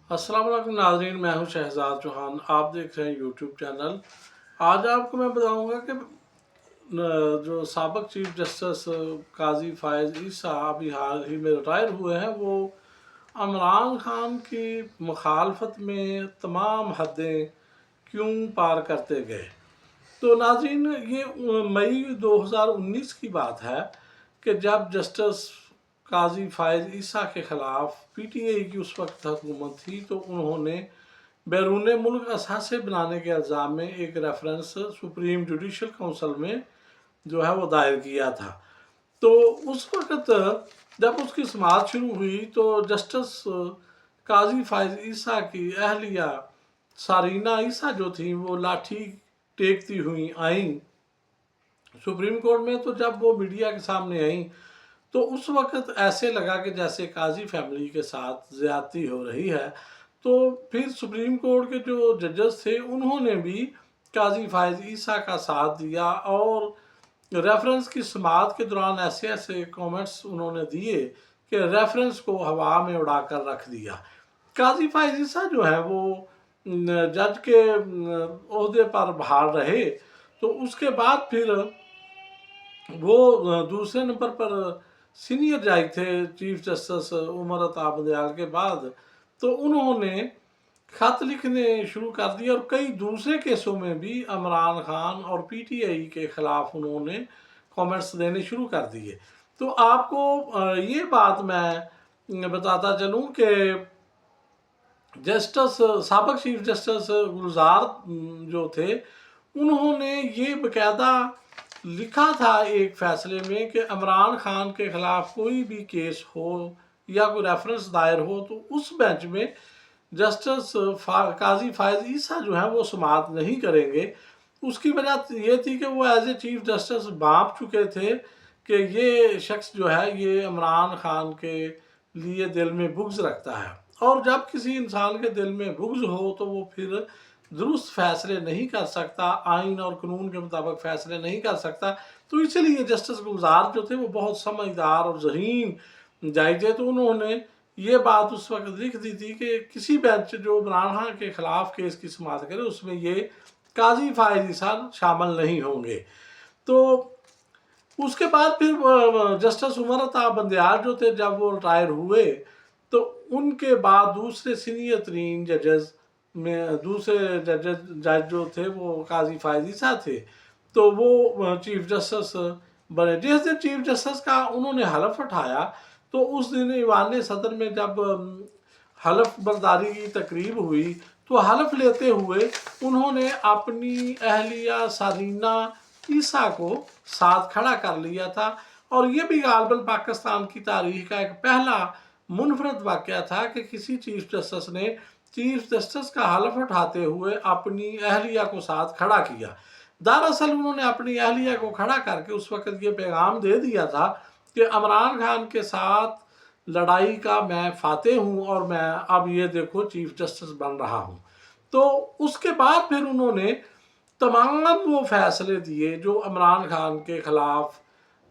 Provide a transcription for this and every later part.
अस्सलाम वालेकुम नाज़रीन, मैं हूं शहजाद चौहान। आप देख रहे हैं यूट्यूब चैनल। आज आपको मैं बताऊंगा कि जो साबिक़ चीफ जस्टिस काजी फ़ायज़ ईसा अभी हाल ही में रिटायर हुए हैं, वो इमरान खान की मुखालफत में तमाम हदें क्यों पार करते गए। तो नाज़रीन, ये मई 2019 की बात है कि जब जस्टिस काजी फ़ायज़ ईसा के ख़िलाफ़ PTI की उस वक्त हुकूमत थी, तो उन्होंने बैरून मुल्क असासे बनाने के इल्ज़ाम में एक रेफरेंस सुप्रीम जुडिशल काउंसिल में जो है वो दायर किया था। तो उस वक्त जब उसकी समाअत शुरू हुई, तो जस्टिस काजी फ़ायज़ ईसा की अहलिया सारीना ईसा जो थी, वो लाठी टेकती हुई आईं सुप्रीम कोर्ट में। तो जब वो मीडिया के सामने आई, तो उस वक्त ऐसे लगा कि जैसे काजी फैमिली के साथ ज़्यादती हो रही है। तो फिर सुप्रीम कोर्ट के जो जजेस थे, उन्होंने भी काजी फ़ायज़ ईसा का साथ दिया और रेफरेंस की समाअत के दौरान ऐसे ऐसे कमेंट्स उन्होंने दिए कि रेफरेंस को हवा में उड़ा कर रख दिया। काजी फ़ायज़ ईसा जो है वो जज के ओहदे पर बहाल रहे। तो उसके बाद फिर वो दूसरे नंबर पर सीनियर जज थे चीफ जस्टिस उमर अता बंदयाल के बाद। तो उन्होंने खत लिखने शुरू कर दिए और कई दूसरे केसों में भी इमरान खान और PTI के ख़िलाफ़ उन्होंने कमेंट्स देने शुरू कर दिए। तो आपको ये बात मैं बताता चलूँ कि जस्टिस साबिक़ चीफ जस्टिस गुलजार जो थे, उन्होंने ये बाकायदा लिखा था एक फ़ैसले में कि इमरान खान के ख़िलाफ़ कोई भी केस हो या कोई रेफरेंस दायर हो, तो उस बेंच में जस्टिस काजी फ़ायज़ ईसा जो है वो समाअत नहीं करेंगे। उसकी वजह ये थी कि वो एज ए चीफ जस्टिस भांप चुके थे कि ये शख्स जो है ये इमरान खान के लिए दिल में बुग़्ज़ रखता है, और जब किसी इंसान के दिल में बुग़्ज़ हो तो वो फिर दुरुस्त फ़ैसले नहीं कर सकता, आइन और कानून के मुताबिक फ़ैसले नहीं कर सकता। तो इसलिए जस्टिस गुलजार जो थे वो बहुत समझदार और ज़हीन जज थे। तो उन्होंने ये बात उस वक्त लिख दी थी कि किसी बेंच जो इमरान खान के ख़िलाफ़ केस की समाअत करे, उसमें ये काजी फ़ायज़ ईसा शामिल नहीं होंगे। तो उसके बाद फिर जस्टिस उमर अता बंदयाल जो थे, जब वो रिटायर हुए, तो उनके बाद दूसरे सीनियर तरीन जजेस में दूसरे जज जो थे वो काजी फ़ायज़ ईसा थे। तो वो चीफ जस्टिस बने। जिस दिन चीफ जस्टिस का उन्होंने हलफ उठाया, तो उस दिन ईवान सदर में जब हलफ बर्दारी की तकरीब हुई, तो हलफ लेते हुए उन्होंने अपनी अहलिया सारीना ईसा को साथ खड़ा कर लिया था। और ये भी गालिबन पाकिस्तान की तारीख का एक पहला मुनफरद वाक़या था कि किसी चीफ जस्टिस ने चीफ जस्टिस का हलफ उठाते हुए अपनी अहलिया को साथ खड़ा किया। दरअसल उन्होंने अपनी अहलिया को खड़ा करके उस वक़्त ये पैगाम दे दिया था कि इमरान खान के साथ लड़ाई का मैं फ़ातेह हूँ और मैं अब ये देखो चीफ जस्टिस बन रहा हूँ। तो उसके बाद फिर उन्होंने तमाम वो फ़ैसले दिए जो इमरान खान के ख़िलाफ़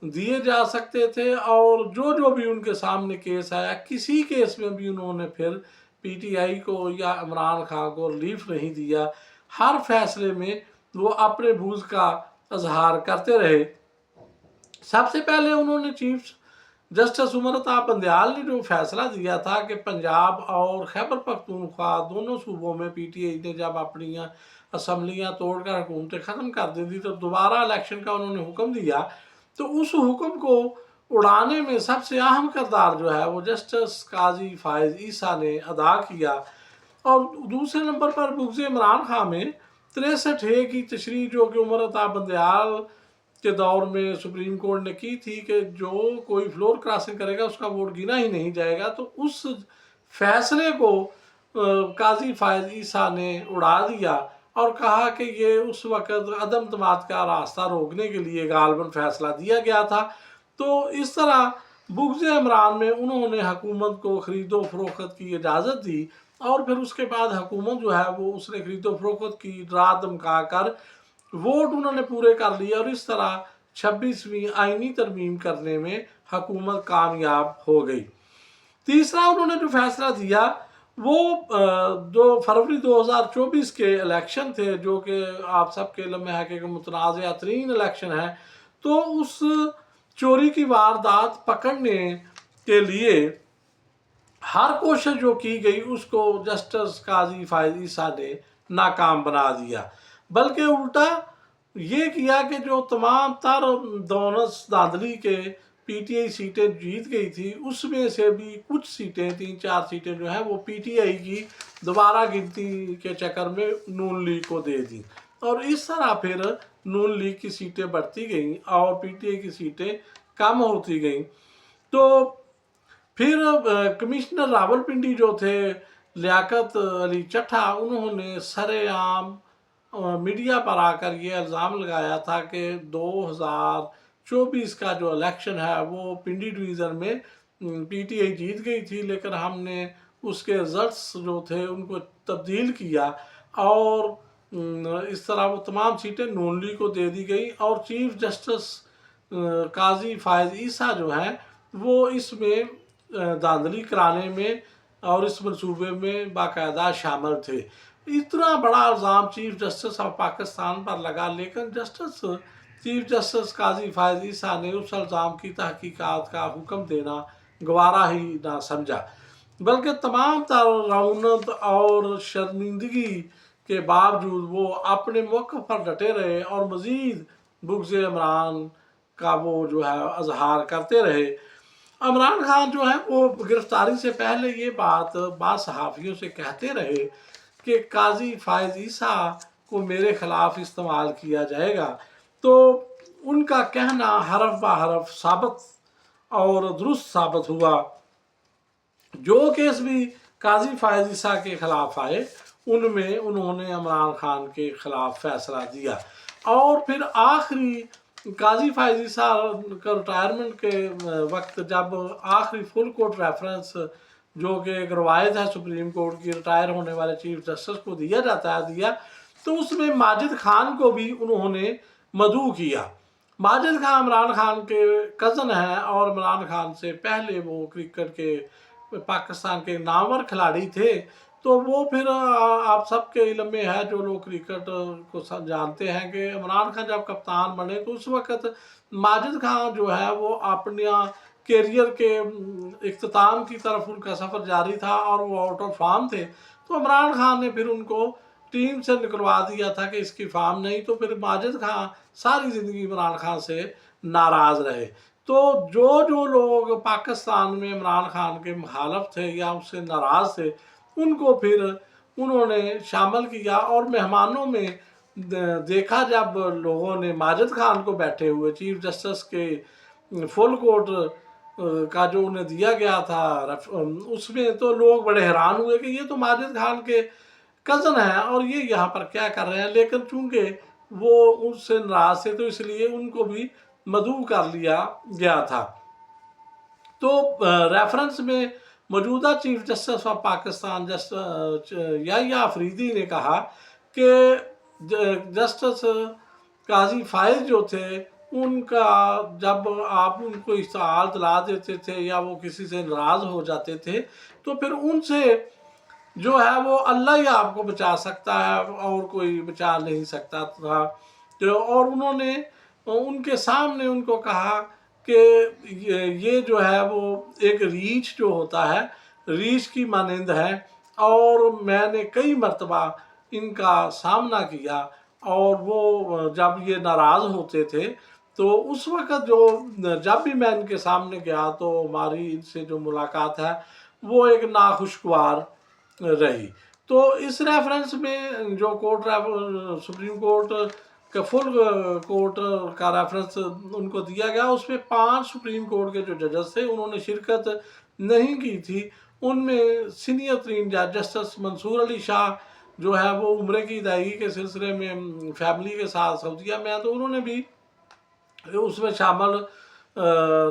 दिए जा सकते थे, और जो भी उनके सामने केस आया, किसी केस में भी उन्होंने फिर PTI को या इमरान खान को रिलीफ नहीं दिया। हर फैसले में वो अपने बुग़्ज़ का इजहार करते रहे। सबसे पहले उन्होंने चीफ जस्टिस उमर अता बंदयाल ने जो फैसला दिया था कि पंजाब और खैबर पख्तूनख्वा दोनों सूबों में PTI ने जब अपनी असम्बलियाँ तोड़कर हुकूमतें ख़त्म कर दी थी, तो दोबारा इलेक्शन का उन्होंने हुक्म दिया। तो उस हुक्म को उड़ाने में सबसे अहम किरदार जो है वो जस्टिस काजी फ़ायज़ ईसा ने अदा किया। और दूसरे नंबर पर बुग़्ज़ इमरान खान में 63A की तशरीह जो कि उमर अता बंदयाल के दौर में सुप्रीम कोर्ट ने की थी कि जो कोई फ्लोर क्रॉसिंग करेगा उसका वोट गिना ही नहीं जाएगा, तो उस फैसले को काजी फ़ायज़ ईसा ने उड़ा दिया और कहा कि ये उस वक़्त अदम तमाद का रास्ता रोकने के लिए गालिबन फ़ैसला दिया गया था। तो इस तरह बुग़्ज़ इमरान में उन्होंने हुकूमत को ख़रीदो फ़रोख्त की इजाज़त दी, और फिर उसके बाद हुकूमत जो है वो उसने ख़रीदो फ़रोख्त की डरा धमका कर वोट उन्होंने पूरे कर लिए, और इस तरह 26वीं आइनी तरमीम करने में हुकूमत कामयाब हो गई। तीसरा उन्होंने जो फैसला दिया وہ جو فروری 2024 کے الیکشن تھے، جو کہ آپ سب کے علم میں ہے کہ متنازع ترین الیکشن ہے، تو اس چوری کی واردات پکڑنے کے لیے ہر کوشش جو کی گئی اس کو جسٹس قاضی فائز عیسیٰ نے ناکام بنا دیا، بلکہ الٹا یہ کیا کہ جو تمام تر دونس دھاندلی کے پی ٹی آئی سیٹیں جیت گئی تھی، اس میں سے بھی کچھ سیٹیں 3-4 سیٹیں جو ہیں وہ پی ٹی آئی کی دوبارہ گنتی کے چکر میں نون لیگ کو دے دی، اور اس طرح پھر نون لیگ کی سیٹیں بڑھتی گئیں اور پی ٹی آئی کی سیٹیں کم ہوتی گئیں۔ تو پھر کمشنر راولپنڈی جو تھے لیاقت علی چٹھا، انہوں نے سر عام میڈیا پر آ کر یہ الزام لگایا تھا کہ 2024 کا جو الیکشن ہے وہ پنڈی ڈویژن میں پی ٹی آئی جیت گئی تھی، لیکن ہم نے اس کے رزلٹس جو تھے ان کو تبدیل کیا اور اس طرح وہ تمام سیٹیں نون لیگ کو دے دی گئی، اور چیف جسٹس قاضی فائز عیسیٰ جو ہیں وہ اس میں دھاندلی کرانے میں اور اس منصوبے میں باقاعدہ شامل تھے۔ اتنا بڑا الزام چیف جسٹس آف پاکستان پر لگا، لیکن چیف جسٹس قاضی فائز عیسیٰ نے اس الزام کی تحقیقات کا حکم دینا گوارا ہی نہ سمجھا، بلکہ تمام تر رعونت اور شرمندگی کے باوجود وہ اپنے موقف پر ڈٹے رہے اور مزید بغض عمران کا وہ جو ہے اظہار کرتے رہے۔ عمران خان جو ہے وہ گرفتاری سے پہلے یہ بات بعض صحافیوں سے کہتے رہے کہ قاضی فائز عیسیٰ کو میرے خلاف استعمال کیا جائے گا، تو ان کا کہنا حرف بہ حرف ثابت اور درست ثابت ہوا۔ جو کیس بھی قاضی فائز عیسیٰ کے خلاف آئے ان میں انہوں نے عمران خان کے خلاف فیصلہ دیا، اور پھر آخری قاضی فائز عیسیٰ کا ریٹائرمنٹ کے وقت جب آخری فل کورٹ ریفرنس جو کہ ایک روایت ہے سپریم کورٹ کی ریٹائر ہونے والے چیف جسٹس کو دیا جاتا ہے تو اس میں ماجد خان کو بھی انہوں نے مدعو کیا۔ ماجد خان عمران خان کے کزن ہیں اور عمران خان سے پہلے وہ کرکٹ کے پاکستان کے نامور کھلاڑی تھے، تو وہ پھر آپ سب کے علم میں ہے جو لوگ کرکٹ کو جانتے ہیں کہ عمران خان جب کپتان بنے تو اس وقت ماجد خان جو ہے وہ اپنا کیریئر کے اختتام کی طرف ان کا سفر جاری تھا اور وہ آؤٹ آف فارم تھے، تو عمران خان نے پھر ان کو ٹیم سے نکلوا دیا تھا کہ اس کی فارم نہیں، تو پھر ماجد خان ساری زندگی عمران خان سے ناراض رہے۔ تو جو لوگ پاکستان میں عمران خان کے مخالف تھے یا اس سے ناراض تھے ان کو پھر انہوں نے شامل کیا، اور مہمانوں میں دیکھا جب لوگوں نے ماجد خان کو بیٹھے ہوئے چیف جسٹس کے فل کورٹ کا جو انہیں دیا گیا تھا اس میں، تو لوگ بڑے حیران ہوئے کہ یہ تو ماجد خان کے کزن ہیں اور یہ یہاں پر کیا کر رہے ہیں، لیکن چونکہ وہ ان سے ناراض تھے تو اس لیے ان کو بھی مدعو کر لیا گیا تھا۔ تو ریفرنس میں موجودہ چیف جسٹس آف پاکستان یحییٰ آفریدی نے کہا کہ جسٹس قاضی فائز جو تھے ان کا جب آپ ان کو اشتعال دلا دیتے تھے یا وہ کسی سے ناراض ہو جاتے تھے تو پھر ان سے جو ہے وہ اللہ ہی آپ کو بچا سکتا ہے اور کوئی بچا نہیں سکتا تھا۔ اور انہوں نے ان کے سامنے ان کو کہا کہ یہ جو ہے وہ ایک ریچھ جو ہوتا ہے ریچھ کی مانند ہے، اور میں نے کئی مرتبہ ان کا سامنا کیا، اور وہ جب یہ ناراض ہوتے تھے تو اس وقت جب بھی میں ان کے سامنے گیا تو ہماری ان سے جو ملاقات ہے وہ ایک ناخوشگوار رہی۔ تو اس ریفرنس میں جو سپریم کورٹ کا فل کورٹ کا ریفرنس ان کو دیا گیا، اس میں 5 سپریم کورٹ کے جو ججز تھے انہوں نے شرکت نہیں کی تھی۔ ان میں سینئر ترین جج جسٹس منصور علی شاہ جو ہے وہ عمرے کی ادائیگی کے سلسلے میں فیملی کے ساتھ سعودیہ میں ہیں، تو انہوں نے بھی اس میں شامل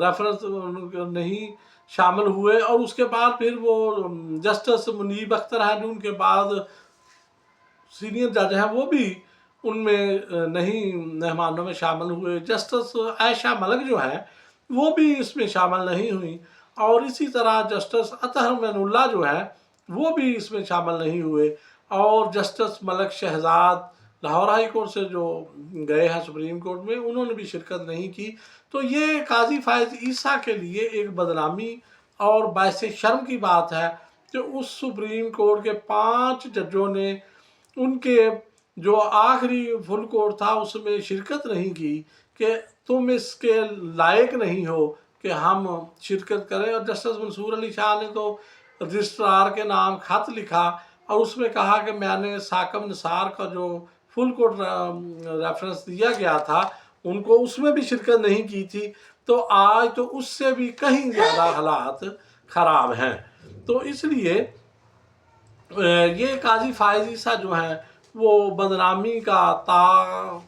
ریفرنس نہیں شامل ہوئے، اور اس کے بعد پھر وہ جسٹس منیب اختر ہیں جو ان کے بعد سینئر جج ہیں وہ بھی ان میں نہیں مہمانوں میں شامل ہوئے۔ جسٹس عائشہ ملک جو ہیں وہ بھی اس میں شامل نہیں ہوئی، اور اسی طرح جسٹس اطہر معین اللہ جو ہیں वो भी इसमें शामिल नहीं हुए। और justice Malak Shahzad Lahore high court से जो गए हैं सुप्रीम कोर्ट में, उन्होंने भी शिरकत नहीं की। तो ये काजी फायज ईसा के लिए एक बदनामी और बायस शर्म की बात है कि उस सुप्रीम कोर्ट के 5 जजों ने उनके जो आखिरी फुल कोर्ट था उसमें शिरकत नहीं की कि तुम इसके लायक नहीं हो कि हम शिरकत करें। और जस्टिस मंसूर अली शाह ने तो रजिस्ट्रार के नाम खत लिखा और उसमें कहा कि मैंने साकब निसार का जो फुल कोर्ट रेफरेंस दिया गया था उनको उसमें भी शिरकत नहीं की थी। तो आज तो उससे भी कहीं ज़्यादा हालात ख़राब हैं। तो इसलिए ये काजी फायज ईसा जो है वो बदनामी का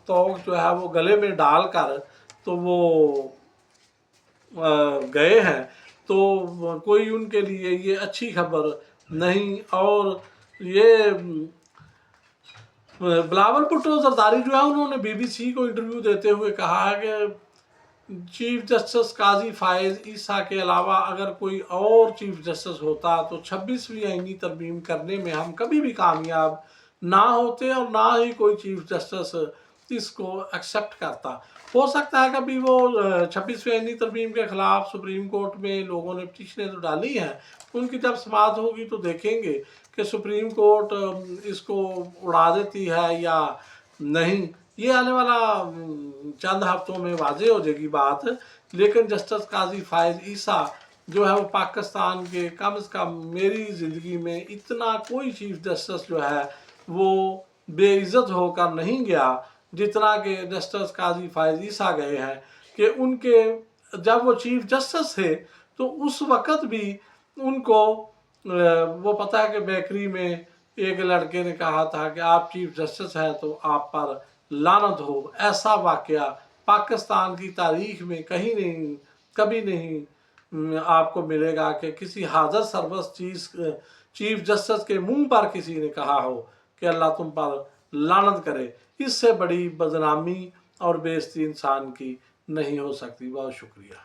तोग जो है वो गले में डालकर तो वो गए हैं। तो कोई उनके लिए ये अच्छी खबर नहीं। और ये बिलावल भुट्टो जरदारी जो है उन्होंने BBC को इंटरव्यू देते हुए कहा है कि चीफ जस्टिस काजी फायज ईसा के अलावा अगर कोई और चीफ जस्टिस होता तो 26वीं आईनी तरमीम करने में हम कभी भी कामयाब ना होते और ना ही कोई चीफ जस्टिस इसको एक्सेप्ट करता। हो सकता है कभी वो 26वीं आईनी तरमीम के खिलाफ सुप्रीम कोर्ट में लोगों ने पिटीशनें तो डाली हैं, उनकी जब समाअत होगी तो देखेंगे कि सुप्रीम कोर्ट इसको उड़ा देती है या नहीं। ये आने वाला चंद हफ्तों में वाज़ेह हो जाएगी बात। लेकिन जस्टिस काजी फायज ईसा जो है वो पाकिस्तान के कम से कम मेरी ज़िंदगी में इतना कोई चीफ जस्टिस जो है वो बेइज्जत होकर नहीं गया जितना कि जस्टिस काजी फायज ईसा गए हैं। कि उनके जब वो चीफ जस्टिस थे तो उस वक़्त भी उनको वो पता है कि बेकरी में एक लड़के ने कहा था कि आप चीफ जस्टिस हैं तो आप पर लानत हो। ऐसा वाक़या पाकिस्तान की तारीख में कहीं नहीं, कभी नहीं आपको मिलेगा कि किसी हाज़र सरबस चीफ जस्टिस के मुंह पर किसी ने कहा हो कि अल्लाह तुम पर लानत करे। इससे बड़ी बदनामी और बेइज्जती इंसान की नहीं हो सकती। बहुत शुक्रिया।